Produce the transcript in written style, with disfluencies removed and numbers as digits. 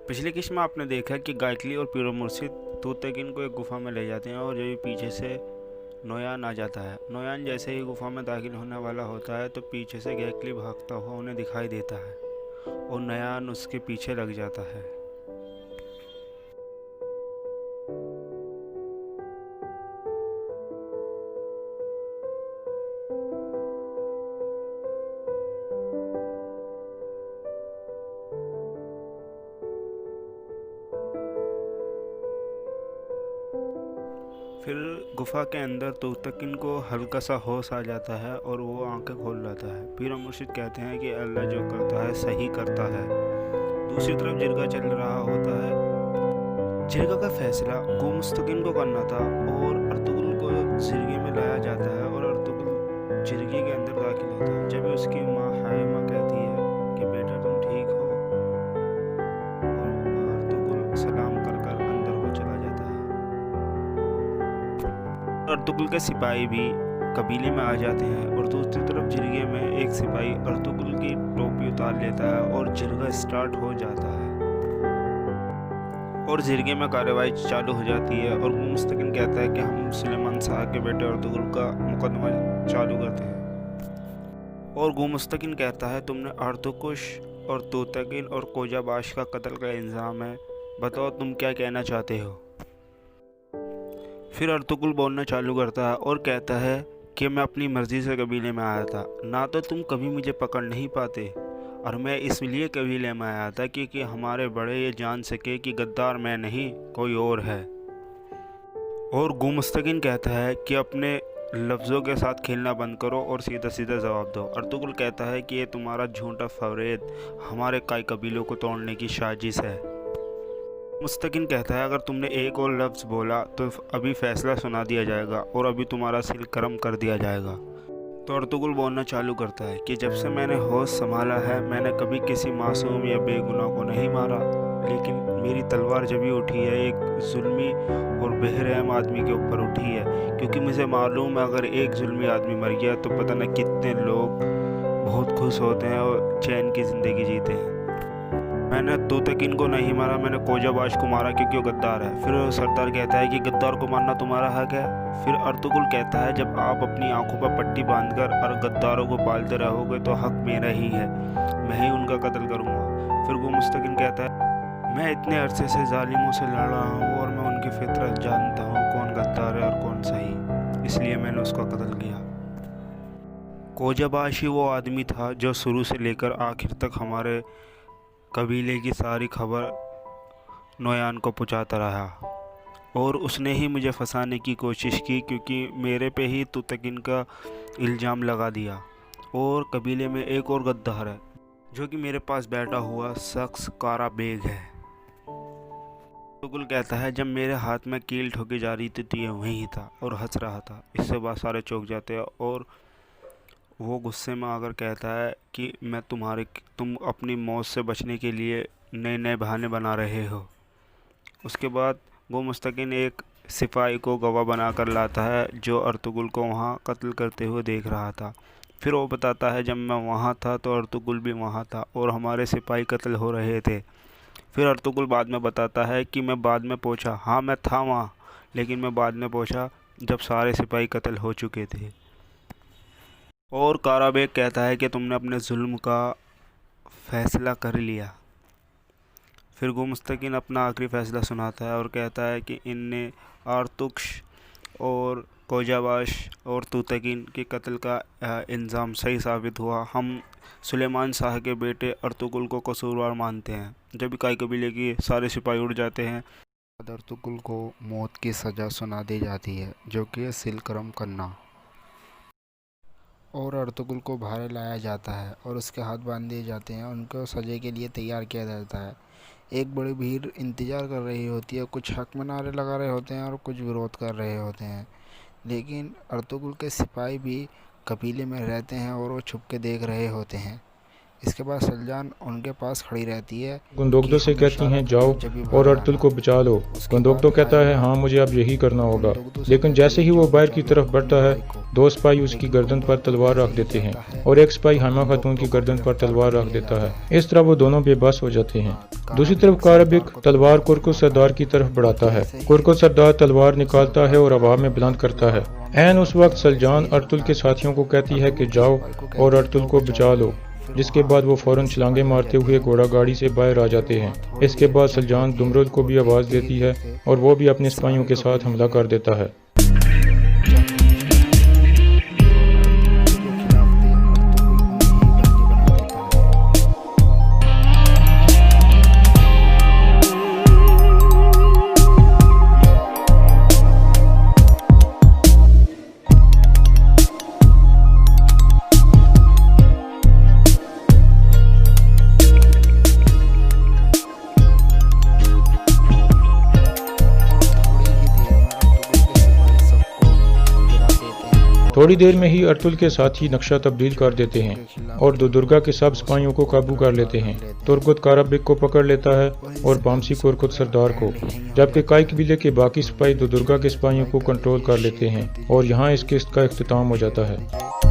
पिछले किस्त में आपने देखा कि गायकली और पीरो मुर्शिद तूतकिन को एक गुफा में ले जाते हैं और जब पीछे से नोयान आ जाता है। नोयान जैसे ही गुफा में दाखिल होने वाला होता है तो पीछे से गायकली भागता हुआ उन्हें दिखाई देता है और नोयान उसके पीछे लग जाता है। फिर गुफा के अंदर तूतकिन को हल्का सा होश आ जाता है और वो आंखें खोल लेता है। पीरो मुर्शिद कहते हैं कि अल्लाह जो करता है सही करता है। दूसरी तरफ जिरगा चल रहा होता है। जिरगा का फैसला गुमस्तकिन को करना था और अर्तुगरुल को जिरगे में लाया जाता है और अर्तुगरुल जिरगे के अंदर दाखिल होता है। जब उसकी माँ हाय माँ कहती है कि बेटा तुम ठीक हो, और अर्तुगरुल सलाम कर कर अंदर को चला जाता है। अर्तुगरुल के सिपाही भी कबीले में आ जाते हैं और दूसरी तरफ जिरगे में एक सिपाही अर्तुगरुल की टोपी उतार लेता है और जिरगा स्टार्ट हो जाता है और जिरगे में कार्रवाई चालू हो जाती है। और मुस्तकिन कहता है कि हम सुलेमान शाह के बेटे अर्तुगरुल का मुकदमा चालू करते हैं। और गुमुस्तकिन कहता है तुमने अर्तुकुश और तूतकिन और कोजाबाश का कत्ल का इल्ज़ाम है, बताओ तुम क्या कहना चाहते हो। फिर अर्तुगरुल बोलना चालू करता है और कहता है कि मैं अपनी मर्ज़ी से कबीले में आया था, ना तो तुम कभी मुझे पकड़ नहीं पाते, और मैं इसलिए कबीले में आया था क्योंकि हमारे बड़े ये जान सके कि गद्दार मैं नहीं कोई और है। और गुमुस्तकिन कहता है कि अपने लफ्ज़ों के साथ खेलना बंद करो और सीधा सीधा जवाब दो। अर्तुगरुल कहता है कि ये तुम्हारा झूठा फरेब हमारे कई कबीलों को तोड़ने की साजिश है। मुस्तकिन कहता है अगर तुमने एक और लफ्ज़ बोला तो अभी फ़ैसला सुना दिया जाएगा और अभी तुम्हारा सिर कर्म कर दिया जाएगा। तो अर्तुगरुल बोलना चालू करता है कि जब से मैंने होश संभाला है मैंने कभी किसी मासूम या बेगुनाह को नहीं मारा, लेकिन मेरी तलवार जब भी उठी है एक जुल्मी और बेरहम आदमी के ऊपर उठी है, क्योंकि मुझे मालूम है अगर एक जुल्मी आदमी मर गया तो पता न कितने लोग बहुत खुश होते हैं और चैन की ज़िंदगी जीते हैं। मैंने तूतकिन को नहीं मारा, मैंने कोजाबाश को मारा क्योंकि वो गद्दार है। फिर सरदार कहता है कि गद्दार को मारना तुम्हारा हक है। फिर अर्तुगरुल कहता है जब आप अपनी आंखों पर पट्टी बांधकर और गद्दारों को पालते रहोगे तो हक मेरा ही है, मैं ही उनका कत्ल करूँगा। फिर गुमुस्तकिन कहता है मैं इतने अरसे से जालिमों से लड़ रहा हूँ और मैं उनकी फितरत जानता हूँ कौन गद्दार है और कौन सही, इसलिए मैंने उसका कत्ल किया। कोजाबाश ही वो आदमी था जो शुरू से लेकर आखिर तक हमारे कबीले की सारी खबर नोयान को पहुंचाता रहा और उसने ही मुझे फंसाने की कोशिश की, क्योंकि मेरे पे ही तूतकिन का इल्ज़ाम लगा दिया। और कबीले में एक और गद्दार है जो कि मेरे पास बैठा हुआ शख्स कारा बेग है। अर्तुगरुल कहता है जब मेरे हाथ में कील ठोकी जा रही थी तो ये वहीं था और हंस रहा था। इससे बाद सारे चौंक जाते हैं और वो गुस्से में आकर कहता है कि तुम अपनी मौत से बचने के लिए नए नए बहाने बना रहे हो। उसके बाद गुमुस्तकिन एक सिपाही को गवाह बनाकर लाता है जो अर्तुगरुल को वहाँ कत्ल करते हुए देख रहा था। फिर वो बताता है जब मैं वहाँ था तो अर्तुगरुल भी वहाँ था और हमारे सिपाही कत्ल हो रहे थे। फिर अर्तुगरुल बाद में बताता है कि मैं बाद में पहुँचा, हाँ मैं था वहाँ, लेकिन मैं बाद में पहुँचा जब सारे सिपाही कत्ल हो चुके थे। और कारा बेग कहता है कि तुमने अपने जुल्म का फ़ैसला कर लिया। फिर गुमुस्तकिन अपना आखिरी फ़ैसला सुनाता है और कहता है कि इनने आर्तुक्श और कोजाबाश और तूतकिन के कत्ल का इल्ज़ाम सही साबित हुआ। हम सुलेमान शाह के बेटे अर्तुगरुल को कसूरवार मानते हैं। जब कई कबीले के सारे सिपाही उड़ जाते हैं, अर्तुगरुल को मौत की सज़ा सुना दी जाती है, जो कि सिलकर्म करना। और अर्तुगरुल को बाहर लाया जाता है और उसके हाथ बांध दिए जाते हैं, उनको सज़ा के लिए तैयार किया जाता है। एक बड़ी भीड़ इंतज़ार कर रही होती है, कुछ हक में नारे लगा रहे होते हैं और कुछ विरोध कर रहे होते हैं, लेकिन अर्तुगरुल के सिपाही भी कबीले में रहते हैं और वो छुप के देख रहे होते हैं। इसके बाद सलजान उनके पास खड़ी रहती है गुंदोगदो से कि कहती हमें हैं इशारा जाओ करो जब भी और बाहर अर्तुल आना। को बचा लो। उसके गुंदोगदो बाद कहता है भाई हाँ मुझे अब यही करना होगा। गुंदोगदो से लेकिन कहती जैसे है ही कि वो बाहर बचा की लो तरफ अपने बढ़ता है भाई को। दो सिपाही उसकी लेकिन गर्दन पर गुंदोगदो तलवार रख ऐसे ही देते हैं कहता है और एक सिपाही और हामा खातून की गुंदोगदो को गर्दन पर गिरफ्तार तलवार कर रख लिया देता जाता है। है। इस तरह वो दोनों बेबस हो जाते हैं। दूसरी तरफ काराबिक काराबिक सरदार को तलवार से कुरकुर सरदार की तरफ बढ़ाता है। जैसे ही कुरकुर सरदार तलवार निकालता है और हवा में बुलंद करता है। तलवार ऐन उस वक्त वैसे सलजान ही अर्तुल चलता के है। साथियों को कहती है अर्तुल कि उसके जाओ सिपाही को और कहती है अर्तुल जाओ को बचा बचा लो। लो। फिर जिसके वहाँ बाद वो जो फौरन भी छलांगे सिपाही मारते रहते हुए हैं घोड़ा गाड़ी से बाहर आ फिर जाते वहाँ हैं। थोड़ी इसके देर बाद जंग सलजान होती है दुमरुद को और भी आवाज़ देखते ही देती है देखते और वो भी अपने सिपाहियों सारे के साथ कबीले हमला में कर देता है। जंग होने लगती है और अर्तुल के खिलाफ थे। अर्तुल उन्हें ही बंदी बना लेता है। थोड़ी देर में ही अर्तुल के साथी नक्शा तब्दील कर देते हैं और दुर्गा के सब सिपाहियों को काबू कर लेते हैं। तुर्गुत काराबिक को पकड़ लेता है और पामसी कुरकुत सरदार को, जबकि काई कबीले के बाकी सिपाही दुर्गा के सिपाहियों को कंट्रोल कर लेते हैं और यहाँ इस किस्त का इख्तिताम हो जाता है।